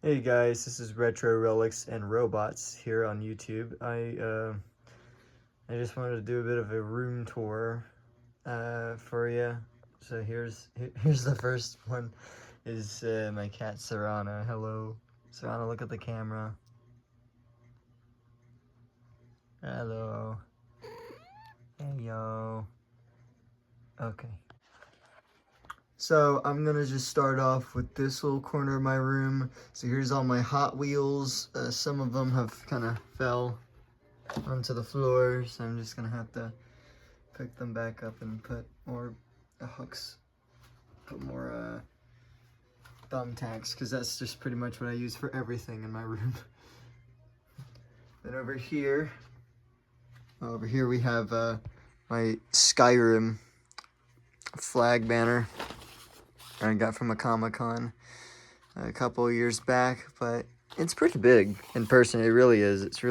Hey guys, this is Retro Relics and Robots here on YouTube. I just wanted to do a bit of a room tour for you. So here's the first one. Is my cat Serana. Hello, Serana. Look at the camera. Hello. Hey yo. Okay. So I'm gonna just start off with this little corner of my room. So here's all my Hot Wheels. Some of them have kind of fell onto the floor, so I'm just gonna have to pick them back up and put more hooks, put more thumbtacks, because that's just pretty much what I use for everything in my room. Then over here we have my Skyrim flag banner I got from a Comic-Con a couple of years back, but it's pretty big in person. It really is. It's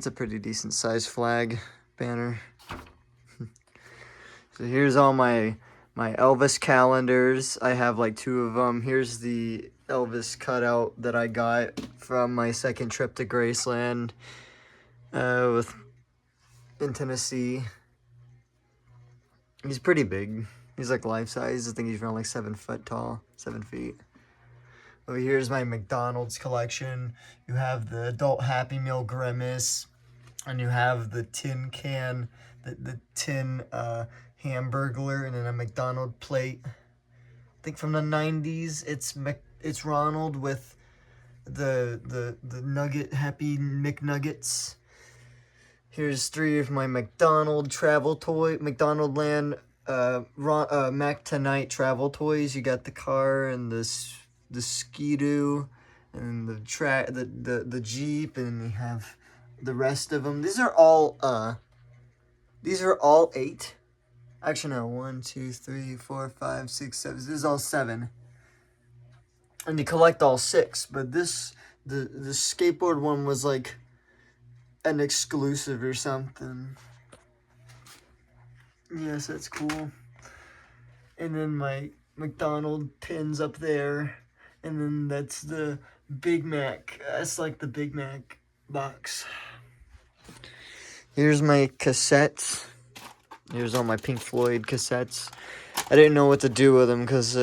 a pretty decent sized flag banner. So here's all my Elvis calendars. I have like 2 of them. Here's the Elvis cutout that I got from my second trip to Graceland in Tennessee. He's pretty big. He's like life size. I think he's around like 7 foot tall, 7 feet. Over here's my McDonald's collection. You have the adult Happy Meal Grimace, and you have the tin can, the tin Hamburglar, and then a McDonald plate. I think from the 90s. It's Ronald with the nugget Happy McNuggets. Here's 3 of my McDonald McDonaldland Mac Tonight travel toys. You got the car and the Ski-Doo and the Jeep, and you have the rest of them. These are all 8. Actually, no, 1, 2, 3, 4, 5, 6, 7. This is all 7. And you collect all 6, but the skateboard one was like an exclusive or something. Yes, that's cool. And then my McDonald pins up there. And then that's the Big Mac. That's like the Big Mac box. Here's my cassettes. Here's all my Pink Floyd cassettes. I didn't know what to do with them because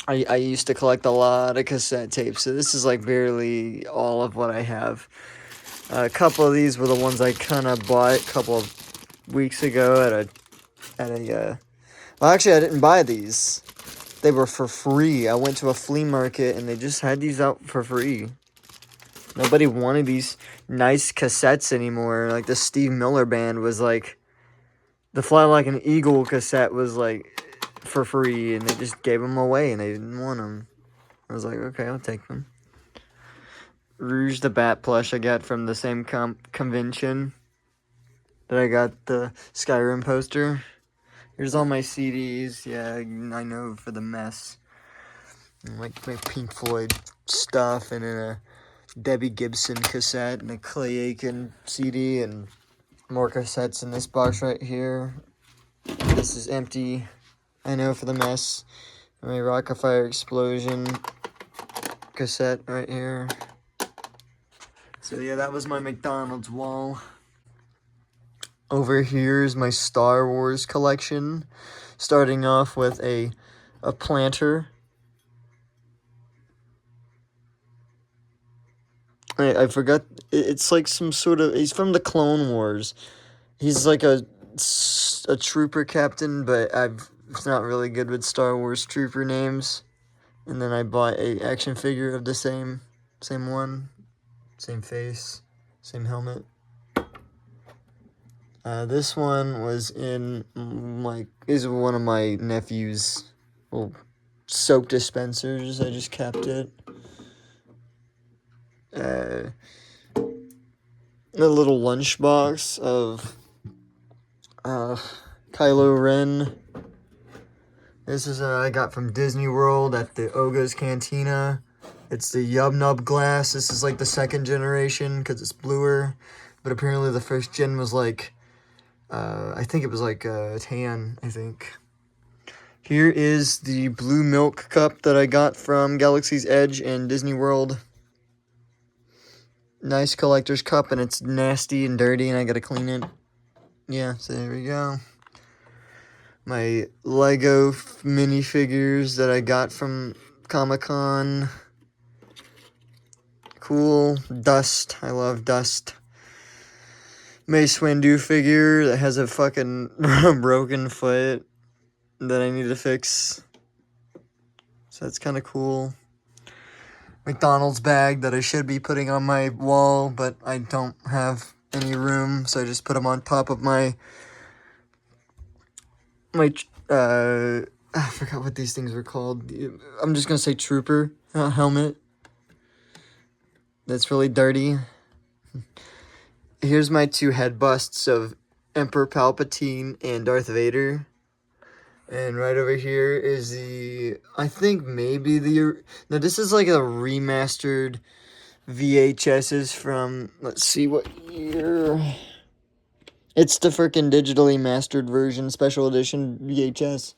I used to collect a lot of cassette tapes. So this is like barely all of what I have. A couple of these were the ones I kind of bought a couple of weeks ago well, actually I didn't buy these. They were for free. I went to a flea market and they just had these out for free. Nobody wanted these nice cassettes anymore. Like the Steve Miller Band was like, the Fly Like an Eagle cassette was like for free, and they just gave them away and they didn't want them. I was like, okay, I'll take them. Rouge the Bat plush I got from the same convention that I got the Skyrim poster. Here's all my CDs. Yeah, I know, for the mess. Like my Pink Floyd stuff, and then a Debbie Gibson cassette, and a Clay Aiken CD, and more cassettes in this box right here. This is empty, I know, for the mess. My Rockafire Explosion cassette right here. So yeah, that was my McDonald's wall. Over here is my Star Wars collection, starting off with a planter. I forgot, it's like some sort of, he's from the Clone Wars. He's like a trooper captain, but I'm not really good with Star Wars trooper names. And then I bought a action figure of the same one, same face, same helmet. This one was in is one of my nephew's little soap dispensers. I just kept it. A little lunchbox of Kylo Ren. This is I got from Disney World at the Oga's Cantina. It's the Yub Nub glass. This is like the 2nd generation because it's bluer, but apparently the 1st gen was like, I think it was like tan, I think. Here is the blue milk cup that I got from Galaxy's Edge and Disney World. Nice collector's cup, and it's nasty and dirty, and I gotta clean it. Yeah, so there we go. My Lego minifigures that I got from Comic-Con. Cool. Dust. I love Dust. Mace Windu figure that has a fucking broken foot that I need to fix. So that's kind of cool. McDonald's bag that I should be putting on my wall, but I don't have any room, so I just put them on top of my I forgot what these things were called. I'm just gonna say trooper helmet. That's really dirty. Here's my 2 head busts of Emperor Palpatine and Darth Vader. And right over here is I think maybe no, this is like a remastered VHSs from, let's see what year. It's the freaking digitally mastered version, special edition VHS.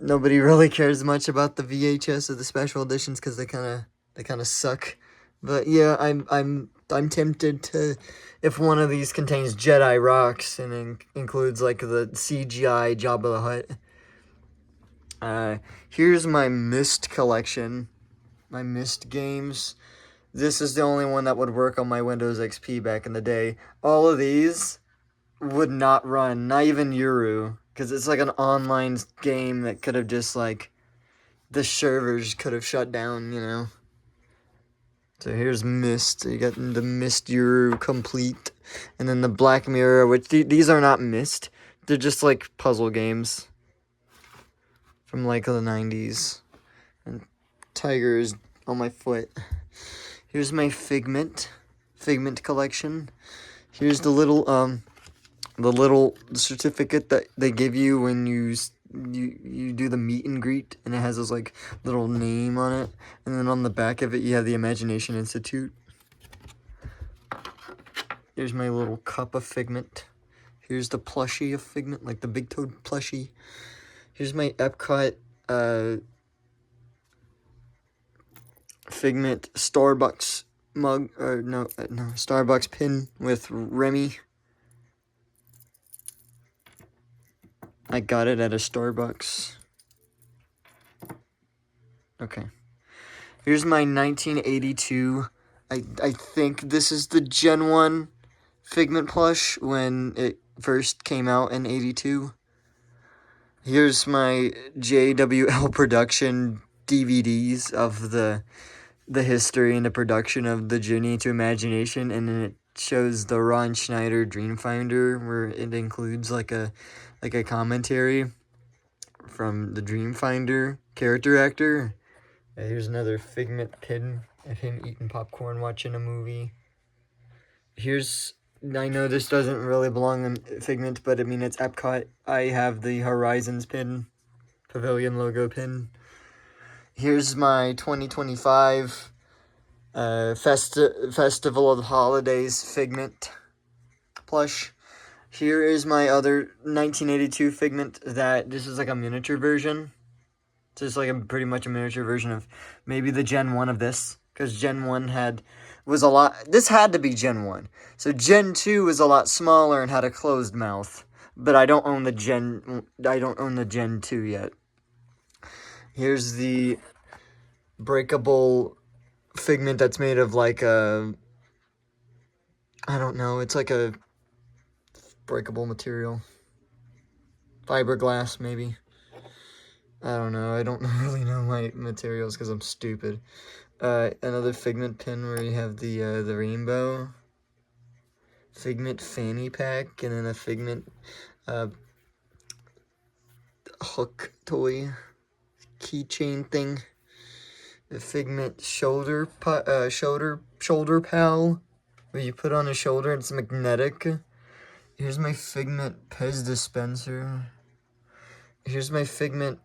Nobody really cares much about the VHS of the special editions because they kind of suck. But yeah, I'm tempted to, if one of these contains Jedi rocks and includes like the CGI Jabba the Hutt. Here's my Myst collection, my Myst games. This is the only one that would work on my Windows XP back in the day. All of these would not run, not even Uru, because it's like an online game that could have just like, the servers could have shut down, you know. So here's Myst. You got the Myst Uru complete. And then the Black Mirror, which these are not Myst. They're just like puzzle games from like the 90s. And Tiger's on my foot. Here's my Figment collection. Here's the little certificate that they give you when you do the meet and greet, and it has this like little name on it, and then on the back of it you have the Imagination Institute. Here's my little cup of Figment. Here's the plushie of Figment, like the Big Toad plushie. Here's my Epcot Figment Starbucks mug, or no, Starbucks pin with Remy. I got it at a Starbucks. Okay. Here's my 1982. I think this is the Gen 1 Figment plush when it first came out in 82. Here's my JWL production DVDs of the history and the production of the Journey to Imagination, and then it shows the Ron Schneider Dreamfinder, where it includes like a commentary from the Dreamfinder character actor. Here's another Figment pin of him eating popcorn watching a movie. Here's, I know this doesn't really belong in Figment, but I mean it's Epcot. I have the Horizons pin, Pavilion logo pin. Here's my 2025 Festival of Holidays Figment plush. Here is my other 1982 Figment that this is like a miniature version. It's just like pretty much a miniature version of maybe the Gen 1 of this, because Gen 1 was a lot. This had to be Gen 1. So Gen 2 was a lot smaller and had a closed mouth. But I don't own the Gen 2 yet. Here's the breakable Figment that's made of like a, I don't know, it's like a breakable material. Fiberglass, maybe. I don't know. I don't really know my materials because I'm stupid. Another Figment pin where you have the rainbow. Figment fanny pack, and then a Figment hook toy keychain thing. The Figment shoulder pal, where you put on a shoulder and it's magnetic. Here's my Figment Pez dispenser. Here's my Figment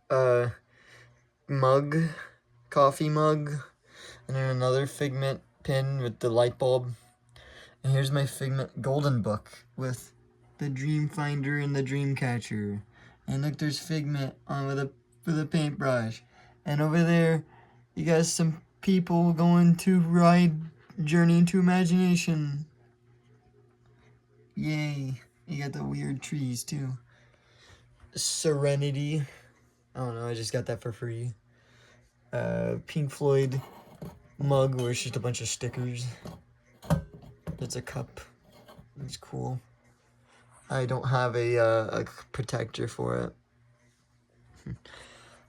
mug, coffee mug, and then another Figment pin with the light bulb. And here's my Figment golden book with the Dreamfinder and the Dreamcatcher. And look, there's Figment on with a paintbrush. And over there, you got some people going to ride Journey into Imagination. Yay. You got the weird trees, too. Serenity. I don't know, I just got that for free. Pink Floyd mug where it's just a bunch of stickers. It's a cup. It's cool. I don't have a protector for it.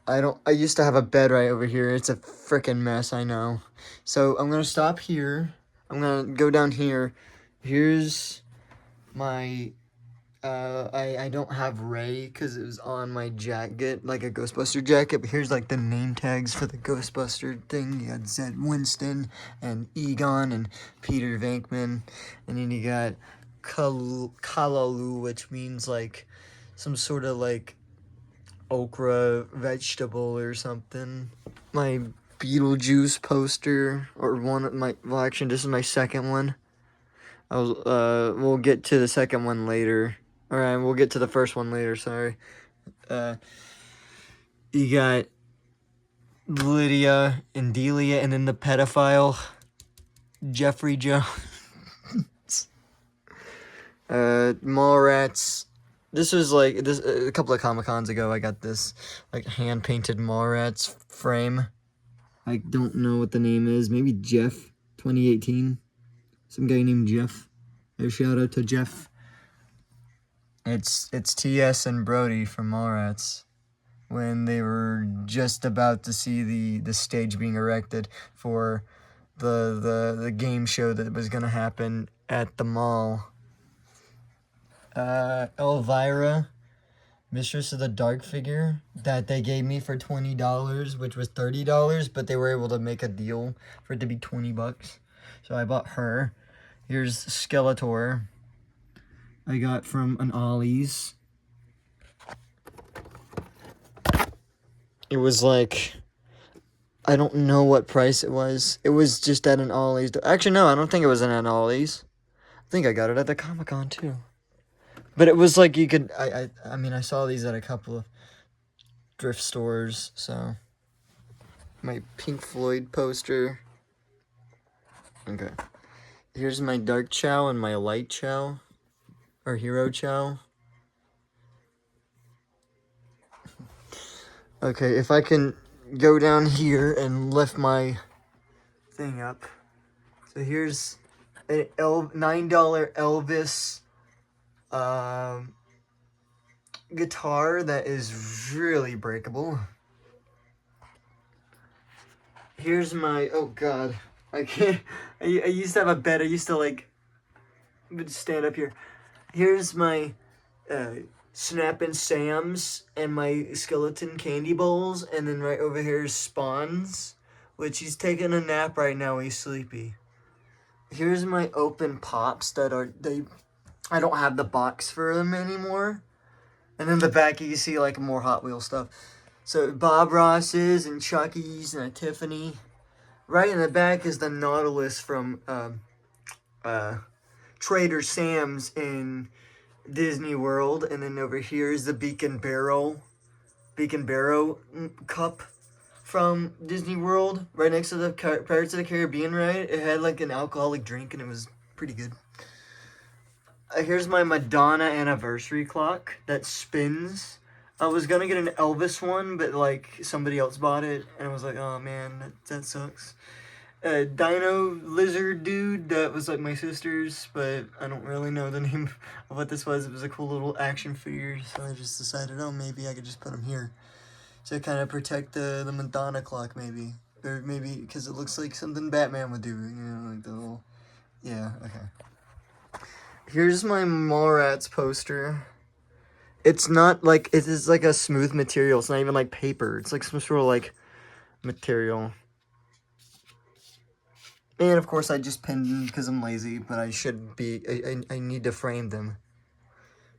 I used to have a bed right over here. It's a freaking mess, I know. So I'm gonna stop here. I'm gonna go down here. Here's my I don't have Ray because it was on my jacket, like a Ghostbuster jacket, but here's like the name tags for the Ghostbuster thing. You got Zed Winston and Egon and Peter Venkman, and then you got Kalalu, which means like some sort of like okra vegetable or something. My Beetlejuice poster, or one of my, well actually this is my second one. We'll get to the second one later. Alright, we'll get to the first one later, sorry. You got Lydia and Delia, and then the pedophile, Jeffrey Jones. Mallrats. This was like, a couple of Comic-Cons ago, I got this, like, hand-painted Mallrats frame. I don't know what the name is. Maybe Jeff, 2018. Some guy named Jeff. A shout out to Jeff. It's TS and Brody from Mallrats when they were just about to see the stage being erected for the game show that was gonna happen at the mall. Elvira, Mistress of the Dark figure that they gave me for $20, which was $30, but they were able to make a deal for it to be $20. So I bought her. Here's Skeletor. I got from an Ollie's. It was like, I don't know what price it was. It was just at an Ollie's. Actually, no, I don't think it was at an Ollie's. I think I got it at the Comic-Con too. But it was like you could, I mean, I saw these at a couple of thrift stores, so. My Pink Floyd poster. Okay. Here's my Dark Chow and my Light Chow. Or Hero Chow. Okay, if I can go down here and lift my thing up. So here's an $9 Elvis guitar that is really breakable. Here's my, oh god, I can't, I used to have a bed, I used to like, stand up here. Here's my Snappin' Sam's and my skeleton candy bowls, and then right over here is Spawn's, which he's taking a nap right now, he's sleepy. Here's my open pops that I don't have the box for them anymore. And in the back you can see like more Hot Wheels stuff. So Bob Ross's and Chucky's and a Tiffany. Right in the back is the Nautilus from Trader Sam's in Disney World, and then over here is the Beacon Barrel cup from Disney World, right next to the Pirates of the Caribbean ride. It had like an alcoholic drink, and it was pretty good. Here's my Madonna anniversary clock that spins. I was gonna get an Elvis one, but like somebody else bought it, and I was like, oh man, that sucks. Dino lizard dude that was like my sister's, but I don't really know the name of what this was. It was a cool little action figure, so I just decided, oh, maybe I could just put him here to kind of protect the Madonna clock, maybe. Or maybe because it looks like something Batman would do, you know, like the little, yeah, okay. Here's my Mallrats poster. It's not like, it is like a smooth material. It's not even like paper. It's like some sort of like material. And of course I just pinned them because I'm lazy, but I should be, I need to frame them.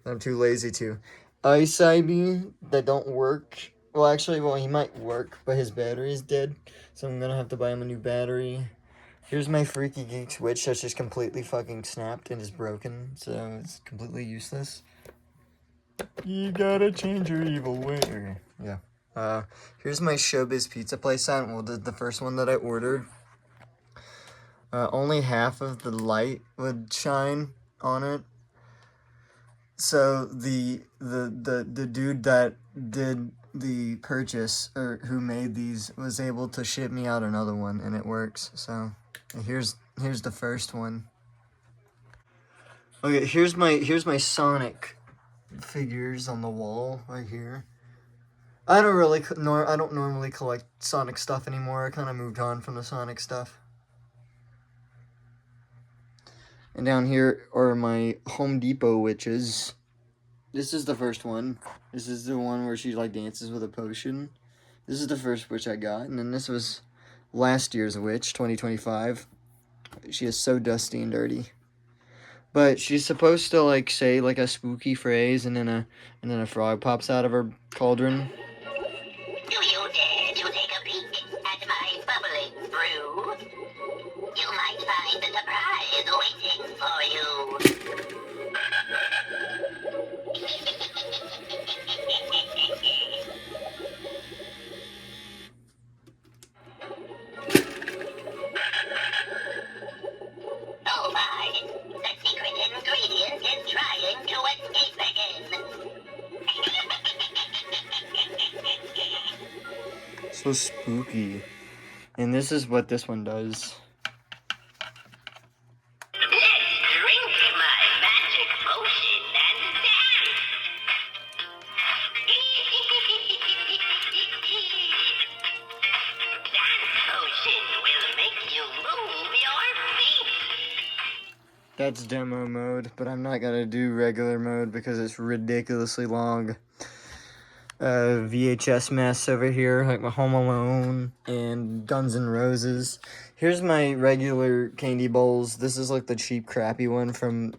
I'm too lazy to. Ice Ivy that don't work. Well, actually, well, he might work, but his battery is dead. So I'm gonna have to buy him a new battery. Here's my Freaky Geek switch that's just completely fucking snapped and is broken. So it's completely useless. You gotta change your evil way. Okay, yeah. Here's my Showbiz pizza place sign. Well, the first one that I ordered. Only half of the light would shine on it. So the dude that did the purchase, or who made these, was able to ship me out another one, and it works. So here's the first one. Okay, here's my Sonic figures on the wall right here. I don't normally collect Sonic stuff anymore. I kind of moved on from the Sonic stuff. And down here are my Home Depot witches. This is the first one. This is the one where she like dances with a potion. This is the first witch I got, and then this was last year's witch, 2025. She is so dusty and dirty. But she's supposed to like say like a spooky phrase, and then a frog pops out of her cauldron. Do you dare to take a peek at my bubbling brew? You might find a surprise waiting for you. Oh my, the secret ingredient is trying to escape again. So spooky. And this is what this one does. Let's drink my magic potion and dance. Dance potion will make you move your feet. That's demo mode, but I'm not gonna do regular mode because it's ridiculously long. VHS mess over here, like my Home Alone and Guns N' Roses. Here's my regular candy bowls. This is like the cheap, crappy one from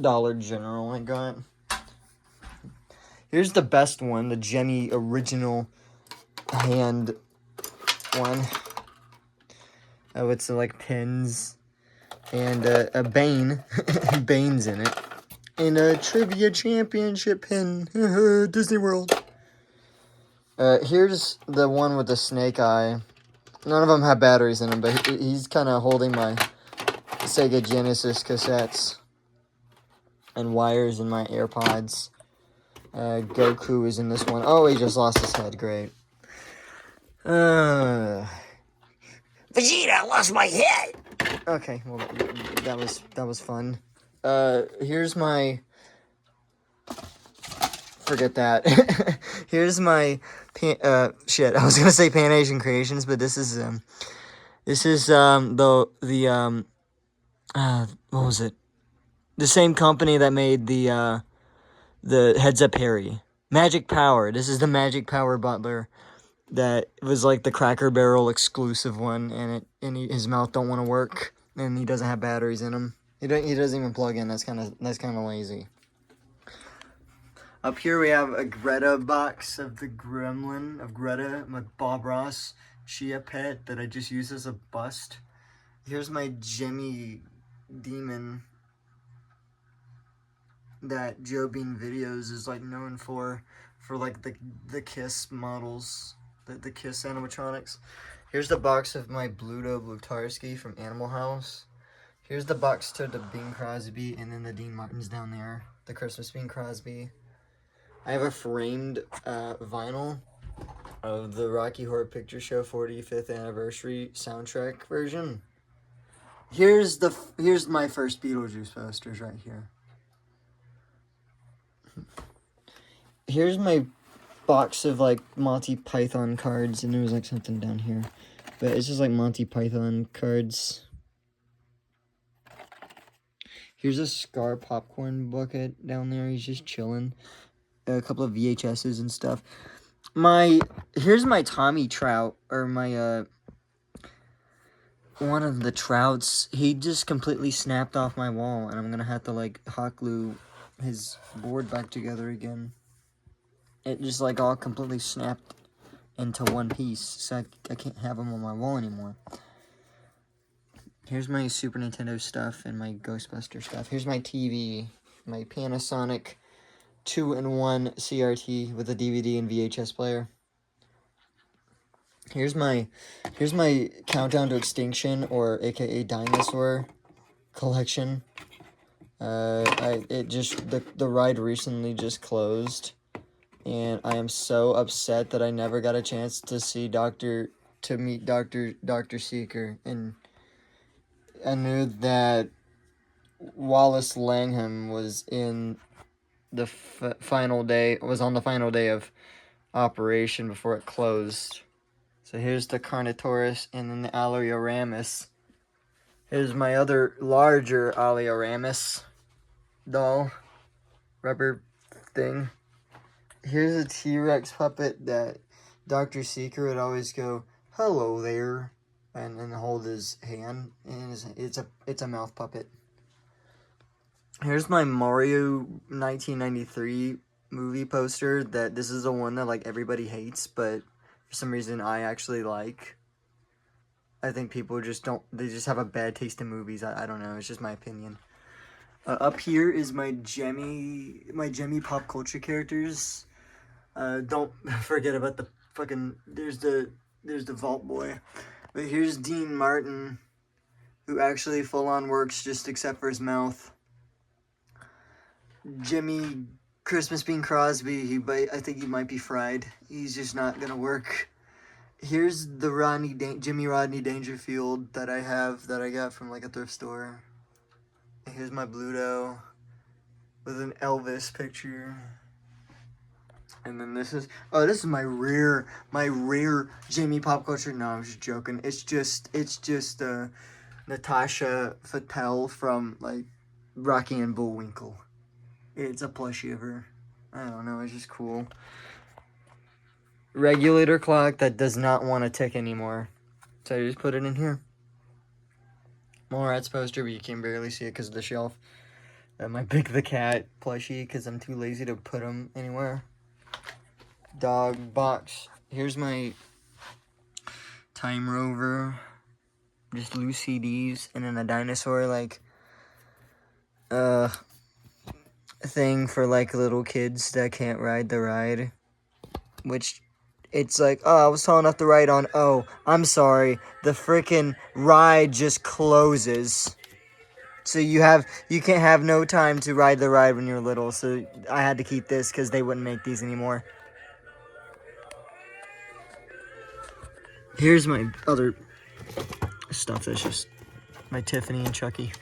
Dollar General I got. Here's the best one, the Jenny original hand one. Oh, it's like pins and a Bane. Bane's in it. And a trivia championship pin. Disney World. Here's the one with the snake eye. None of them have batteries in them, but he's kind of holding my Sega Genesis cassettes and wires in my AirPods. Goku is in this one. Oh, he just lost his head. Great. Vegeta, I lost my head. Okay, well that was fun. Here's my. Forget that. Here's my shit. I was gonna say Pan Asian Creations, but this is what was it? The same company that made the Heads Up Harry. Magic Power. This is the Magic Power Butler that was like the Cracker Barrel exclusive one, and his mouth don't want to work, and he doesn't have batteries in him. He doesn't even plug in. That's kind of lazy. Up here we have a Greta box of the Gremlin of Greta, my Bob Ross Chia pet that I just use as a bust. Here's my Jimmy Demon that Joe Bean Videos is like known for like the Kiss models, the Kiss animatronics. Here's the box of my Bluto Blutarski from Animal House. Here's the box to the Bing Crosby, and then the Dean Martins down there, the Christmas Bing Crosby. I have a framed vinyl of the Rocky Horror Picture Show 45th anniversary soundtrack version. Here's my first Beetlejuice posters right here. Here's my box of like Monty Python cards, and there was like something down here, but it's just like Monty Python cards. Here's a Scar popcorn bucket down there. He's just chilling. A couple of VHSs and stuff. Here's my Tommy Trout, or my one of the Trouts. He just completely snapped off my wall, and I'm gonna have to like hot glue his board back together again. It just like all completely snapped into one piece, so I can't have him on my wall anymore. Here's my Super Nintendo stuff and my Ghostbuster stuff. Here's my TV, my Panasonic 2-in-1 CRT with a DVD and VHS player. Here's my Countdown to Extinction, or AKA Dinosaur collection. The ride recently just closed, and I am so upset that I never got a chance to meet Dr. Seeker, and I knew that Wallace Langham was in the final day, was on the final day of operation before it closed. So here's the Carnotaurus and then the Alioramus. Here's my other larger Alioramus doll, rubber thing. Here's a T-Rex puppet that Dr. Seeker would always go, "Hello there," and hold his hand, and it's a mouth puppet. Here's my Mario 1993 movie poster. This is the one that like everybody hates, but for some reason I actually like. I think people just have a bad taste in movies. I don't know. It's just my opinion. Up here is my Jemmy pop culture characters. Don't forget about the fucking, there's the Vault Boy. But here's Dean Martin, who actually full on works just except for his mouth. Jimmy Christmas Bean Crosby, I think he might be fried. He's just not gonna work. Here's the Jimmy Rodney Dangerfield that I got from like a thrift store. Here's my Bluto with an Elvis picture. And then this is my rare Jimmy pop culture. No, I'm just joking. It's just Natasha Fattel from like Rocky and Bullwinkle. It's a plushie of her. I don't know, it's just cool. Regulator clock that does not want to tick anymore. So I just put it in here. Mallrats poster, but you can barely see it because of the shelf. My Big the Cat plushie, because I'm too lazy to put them anywhere. Dog box. Here's my Time Rover. Just loose CDs, and then a dinosaur, like, thing for, like, little kids that can't ride the ride. Which, it's like, oh, I was tall enough to ride on. Oh, I'm sorry. The freaking ride just closes. So you can't have no time to ride the ride when you're little. So I had to keep this because they wouldn't make these anymore. Here's my other stuff that's just my Tiffany and Chucky.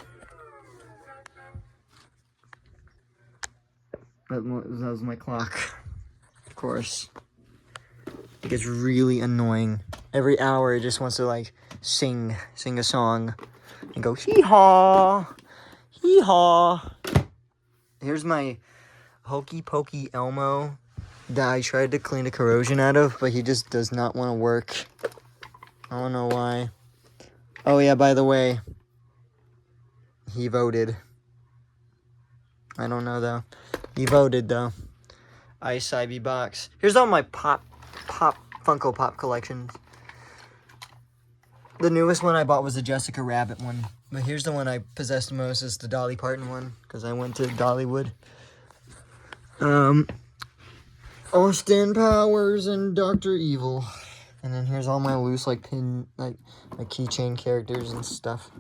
That was my clock. Of course. It gets really annoying. Every hour it just wants to like sing a song and go hee-haw, hee-haw. Here's my Hokey Pokey Elmo that I tried to clean the corrosion out of, but he just does not want to work. I don't know why. Oh yeah, by the way, he voted. I don't know though. He voted though. Ice Ivy box. Here's all my Funko Pop collections. The newest one I bought was the Jessica Rabbit one. But here's the one I possessed the most, is the Dolly Parton one, because I went to Dollywood. Austin Powers and Dr. Evil. And then here's all my loose, like, pin, like, my keychain characters and stuff.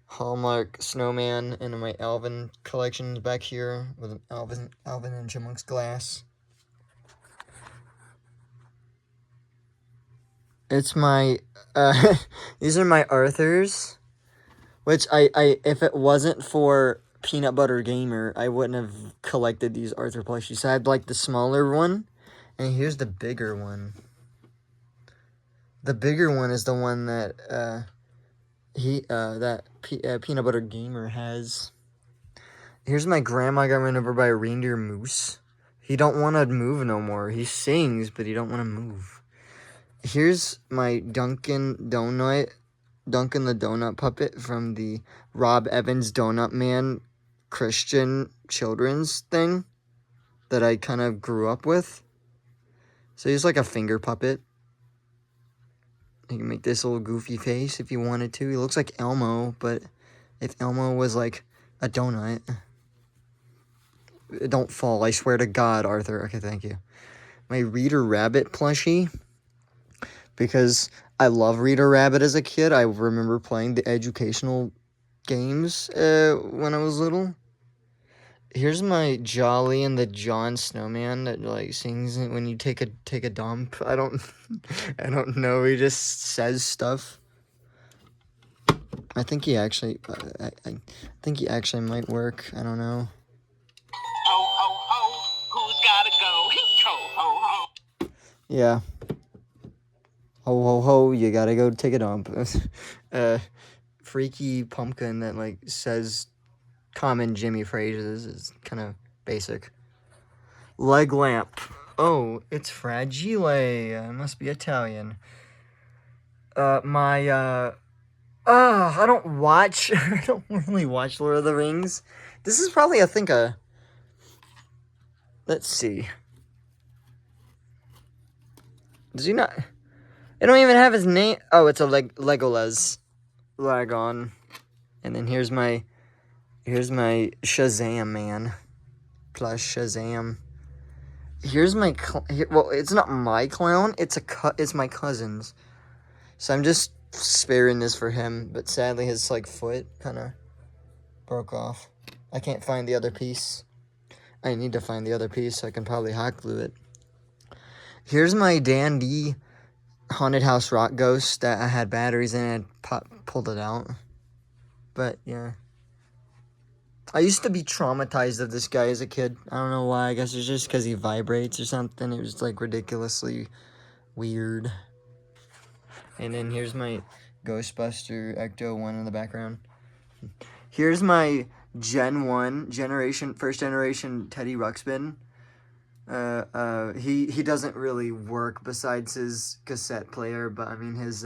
Hallmark Snowman and my Alvin collections back here with an Alvin and Chipmunks glass. It's my, these are my Arthurs, which if it wasn't for Peanut Butter Gamer, I wouldn't have collected these Arthur plushies. So I had, like, the smaller one, and here's the bigger one. The bigger one is the one that, Peanut Butter Gamer has. Here's my grandma got run over by a reindeer moose. He don't want to move no more. He sings, but he don't want to move. Here's my Duncan the Donut puppet from the Rob Evans Donut Man Christian children's thing that I kind of grew up with. So he's like a finger puppet. You can make this little goofy face if you wanted to. He looks like Elmo, but if Elmo was like a donut. Don't fall. I swear to God, Arthur. Okay, thank you. My Reader Rabbit plushie. Because I love Reader Rabbit as a kid. I remember playing the educational games when I was little. Here's my Jolly and the John Snowman that like sings it when you take a dump. I don't I don't know. He just says stuff. I think he actually I think he actually might work. I don't know. Ho, ho, ho. Who's gotta go? Ho, ho, ho. Yeah. Ho ho ho, you gotta go take a dump. Freaky pumpkin that like says common Jimmy phrases is kind of basic. Leg lamp. Oh, it's fragile. It must be Italian. I don't watch. I don't really watch Lord of the Rings. This is probably, I think, let's see. Does he not? I don't even have his name. Oh, it's a Legolas. Lagon. And then here's my Shazam man. Plus Shazam. Here's my, well, it's not my clown. It's my cousin's. So I'm just sparing this for him. But sadly, his, like, foot kind of broke off. I can't find the other piece. I need to find the other piece so I can probably hot glue it. Here's my dandy haunted house rock ghost that I had batteries in and pulled it out. But yeah, I used to be traumatized of this guy as a kid. I don't know why. I guess it's just because he vibrates or something. It was like ridiculously weird. And then here's my Ghostbuster Ecto 1 in the background. Here's my first generation Teddy Ruxpin. He doesn't really work besides his cassette player, but I mean his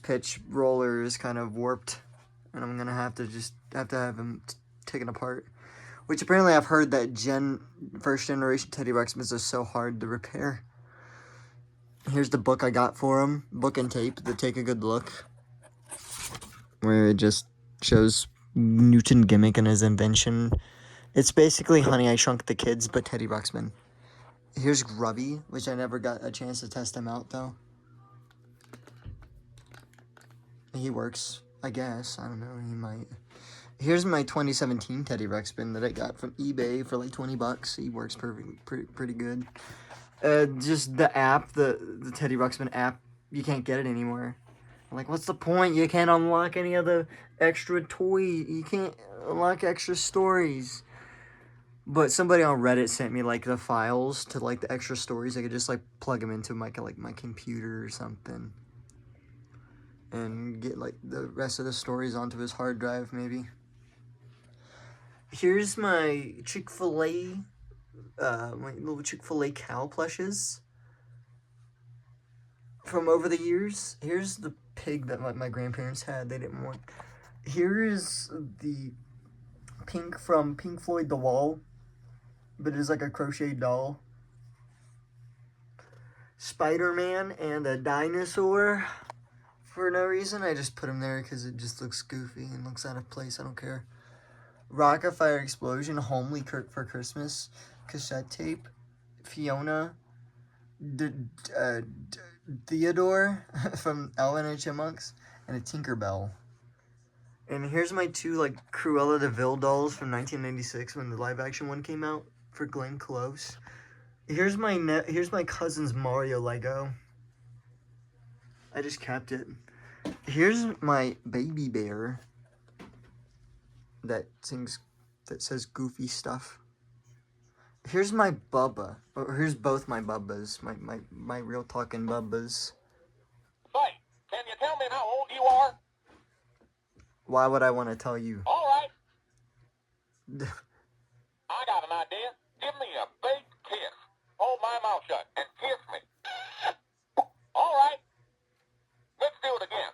pitch roller is kind of warped, and I'm gonna have to have him taken apart. Which apparently I've heard that first generation Teddy Ruxpins are so hard to repair. Here's the book I got for him, book and tape, the Take a Good Look, where it just shows Newton gimmick and his invention. It's basically Honey, I Shrunk the Kids, but Teddy Ruxpin. Here's Grubby, which I never got a chance to test him out, though. He works, I guess. I don't know, he might. Here's my 2017 Teddy Ruxpin that I got from eBay for like $20. He works pretty good. Just the app, the Teddy Ruxpin app, you can't get it anymore. Like, what's the point? You can't unlock any of the extra you can't unlock extra stories. But somebody on Reddit sent me, like, the files to, like, the extra stories. I could just, like, plug them into my computer or something. And get, like, the rest of the stories onto his hard drive, maybe. Here's my Chick-fil-A, my little Chick-fil-A cow plushes from over the years. Here's the pig that my grandparents had. They didn't want. Here is the Pink from Pink Floyd The Wall, but it is like a crocheted doll. Spider-Man and a dinosaur. For no reason, I just put him there because it just looks goofy and looks out of place. I don't care. Rocket Fire Explosion, Homely for Christmas, cassette tape, Fiona, Theodore from Alvin and Chipmunks, and a Tinkerbell. And here's my two, like, Cruella de Vil dolls from 1996 when the live-action one came out for Glenn Close. Here's my cousin's Mario Lego. I just kept it. Here's my baby bear that says goofy stuff. Here's my Bubba. Or here's both my Bubbas. My real talking Bubbas. Say, can you tell me how old you are? Why would I want to tell you? All right. I got an idea. Give me a big kiss. Hold my mouth shut and kiss me. All right. Let's do it again.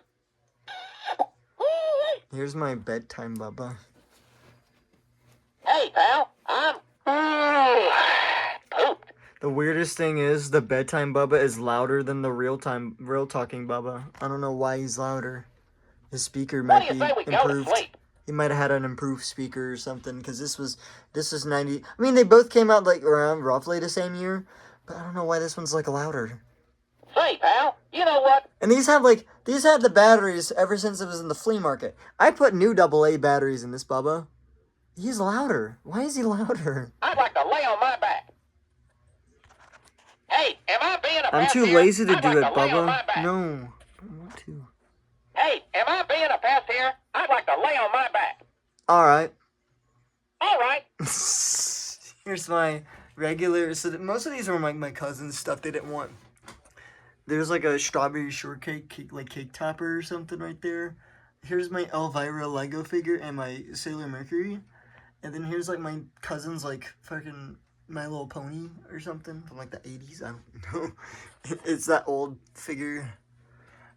Woo-wee. Here's my bedtime Bubba. Hey, pal, I'm pooped. The weirdest thing is the bedtime Bubba is louder than the real talking Bubba. I don't know why he's louder. His speaker What might do you be say we go to improved. sleep? he might have had an improved speaker or something, because this is 90. I mean, they both came out like around roughly the same year, but I don't know why this one's like louder. Say, pal, you know what? And these had the batteries ever since it was in the flea market. I put new AA batteries in this, Bubba. He's louder. Why is he louder? I'd like to lay on my back. Hey, am I being a I'm pest too here? lazy to I'd do like it, to lay on my Bubba. back. No, I don't want to. Hey, am I being a pest here? I'd like to lay on my back. All right. All right. Here's my regular. So most of these are my cousin's stuff they didn't want. There's like a strawberry shortcake cake topper or something right there. Here's my Elvira Lego figure and my Sailor Mercury. And then here's like my cousin's like fucking My Little Pony or something from like the 80s. I don't know. It's that old figure.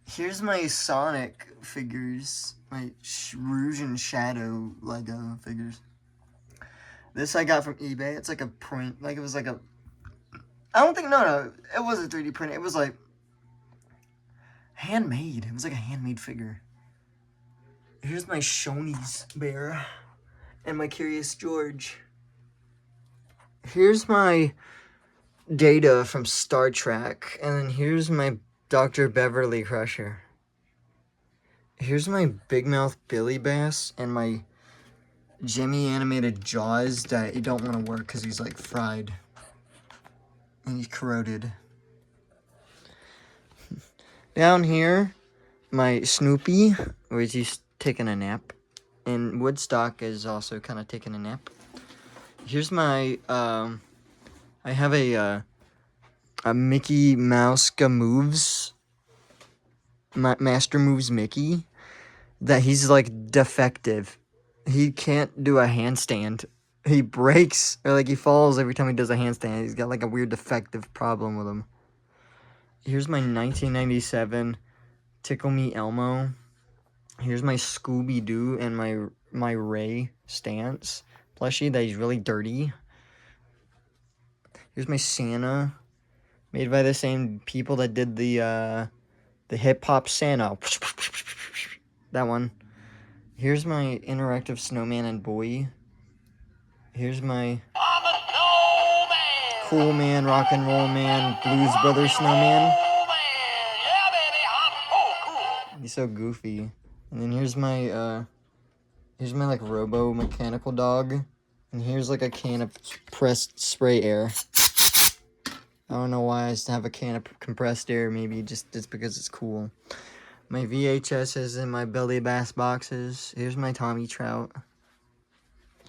Here's my Sonic figures. My Rouge and Shadow Lego figures. This I got from eBay. It's like a print. Like it was like a... I don't think... No. It wasn't 3D printed. It was like... handmade. It was like a handmade figure. Here's my Shoney's bear. And my Curious George. Here's my Data from Star Trek. And then here's my Dr. Beverly Crusher. Here's my Big Mouth Billy Bass. And my Jimmy animated Jaws that you don't want to work because he's like fried. And he's corroded. Down here, my Snoopy, which he's taking a nap. And Woodstock is also kind of taking a nap. Here's my, I have a Mickey Mouse Moves, Master Moves Mickey, that he's like defective. He can't do a handstand. He breaks, or like he falls every time he does a handstand. He's got like a weird defective problem with him. Here's my 1997 Tickle Me Elmo. Here's my Scooby-Doo and my Ray Stance plushie that he's really dirty. Here's my Santa, made by the same people that did the hip-hop Santa. That one. Here's my interactive snowman and boy. Here's my Cool Man, Rock and Roll Man, Blues Brothers snowman. He's so goofy. And then here's my like robo mechanical dog. And here's like a can of pressed spray air. I don't know why I have a can of compressed air. Maybe just because it's cool. My VHSs and my Belly Bass boxes. Here's my Tommy Trout.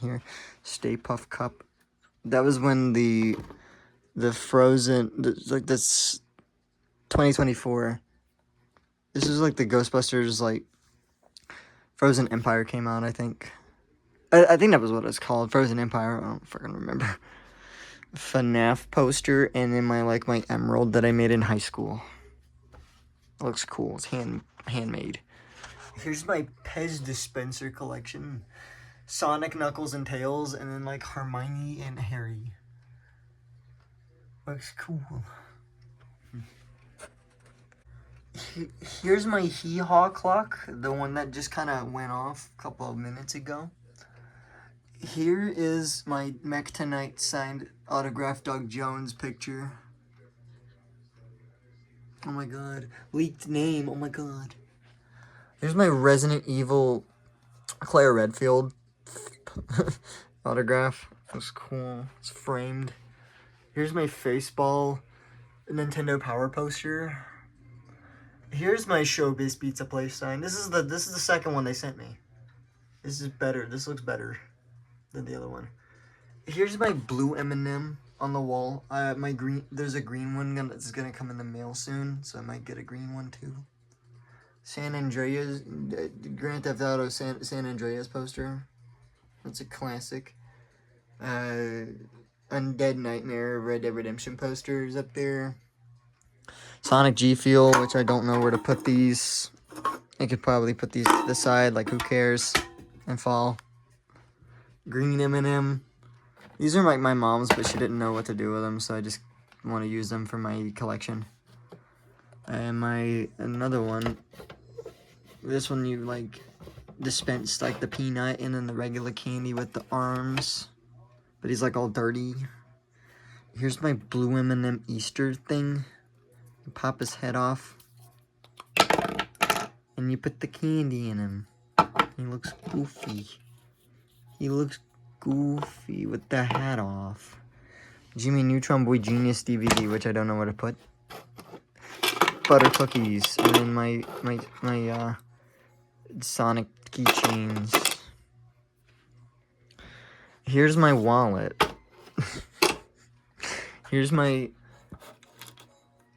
Here, Stay Puft Cup. That was when the Frozen, like this 2024. This is like the Ghostbusters like Frozen Empire came out, I think. I think that was what it's called, Frozen Empire. I don't fucking remember. FNAF poster, and then my emerald that I made in high school. It looks cool. It's handmade. Here's my Pez dispenser collection. Sonic, Knuckles, and Tails, and then like Hermione and Harry. Looks cool. Here's my Hee-Haw clock, the one that just kind of went off a couple of minutes ago. Here is my Mektonite signed autographed Doug Jones picture. Oh my god. Leaked name. Oh my god. Here's my Resident Evil Claire Redfield autograph. Looks cool. It's framed. Here's my Faceball Nintendo Power poster. Here's my Showbiz Pizza Place sign. This is the second one they sent me. This is better. This looks better than the other one. Here's my blue M&M on the wall. My green. There's a green one that's gonna come in the mail soon, so I might get a green one too. San Andreas, Grand Theft Auto San Andreas poster. That's a classic. Undead Nightmare Red Dead Redemption posters up there. Sonic G Fuel, which I don't know where to put these. I could probably put these to the side, like who cares, and fall. Green M&M. These are like my mom's, but she didn't know what to do with them, so I just want to use them for my collection. And another one. This one you like dispensed like the peanut and then the regular candy with the arms. But he's like all dirty. Here's my blue M&M Easter thing. You pop his head off. And you put the candy in him. He looks goofy. He looks goofy with the hat off. Jimmy Neutron Boy Genius DVD, which I don't know where to put. Butter cookies. And then my Sonic keychains. Here's my wallet. Here's my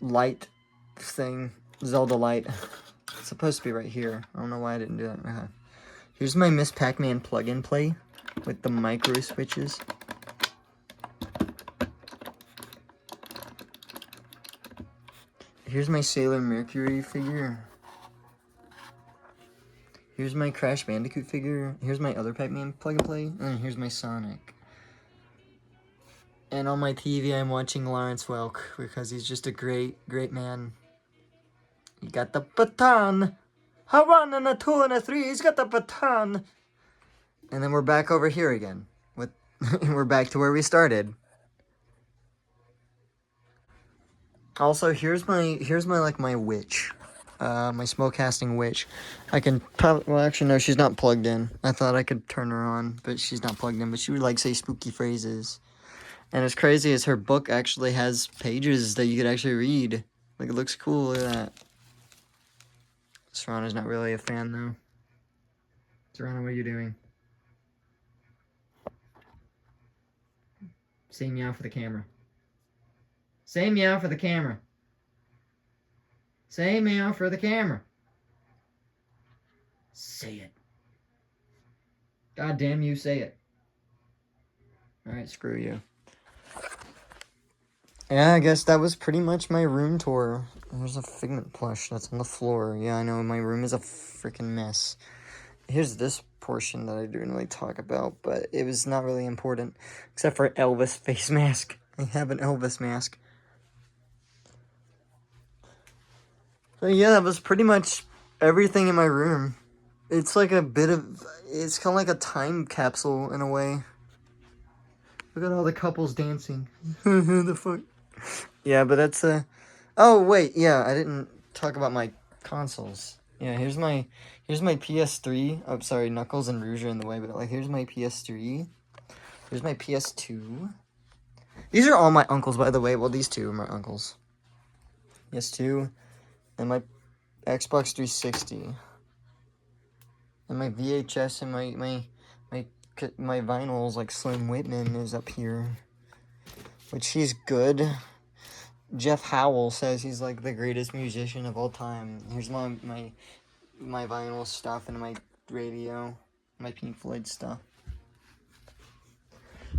light thing. Zelda light. It's supposed to be right here. I don't know why I didn't do that. Okay. Here's my Miss Pac-Man plug-in play with the micro switches. Here's my Sailor Mercury figure. Here's my Crash Bandicoot figure. Here's my other Pac-Man plug-and-play. And here's my Sonic. And on my TV, I'm watching Lawrence Welk because he's just a great, great man. He got the baton. A 1 and a 2 and a 3. He's got the baton. And then we're back over here again. We're back to where we started. Also, here's my like my witch. My smoke casting witch. I can well, actually no, she's not plugged in. I thought I could turn her on, but she's not plugged in. But she would like say spooky phrases. And as crazy as her book actually has pages that you could actually read. Like, it looks cool. Look at that. Serrano's not really a fan though. Serrano, what are you doing? Say meow for the camera. Say meow for the camera. Say meow for the camera. Say it. God damn you, say it. Alright, screw you. Yeah, I guess that was pretty much my room tour. There's a Figment plush that's on the floor. Yeah, I know, my room is a freaking mess. Here's this portion that I didn't really talk about, but it was not really important. Except for Elvis face mask. I have an Elvis mask. So yeah, that was pretty much everything in my room. It's like a bit of... It's kind of like a time capsule in a way. Look at all the couples dancing. The fuck? Yeah, but that's oh wait, yeah, I didn't talk about my consoles. Yeah, here's my PS3. Oh, sorry, Knuckles and Rouge are in the way, but like here's my PS3. Here's my PS2. These are all my uncles, by the way. Well, these two are my uncles. PS2, and my Xbox 360, and my VHS, and my vinyls, like Slim Whitman is up here, which he's good. Jeff Howell says he's like the greatest musician of all time. Here's my vinyl stuff and my radio, my Pink Floyd stuff.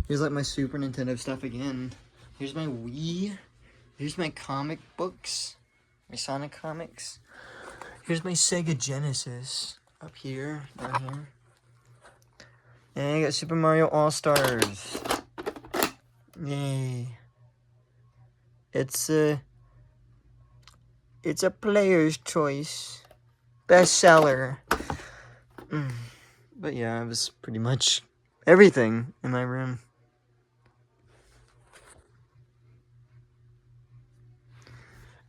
Here's like my Super Nintendo stuff again. Here's my Wii. Here's my comic books, my Sonic comics. Here's my Sega Genesis up here, down here. And I got Super Mario All-Stars. Yay. It's a player's choice. Bestseller. But yeah, it was pretty much everything in my room.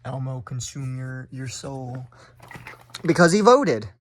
Elmo, consume your soul. Because he voted.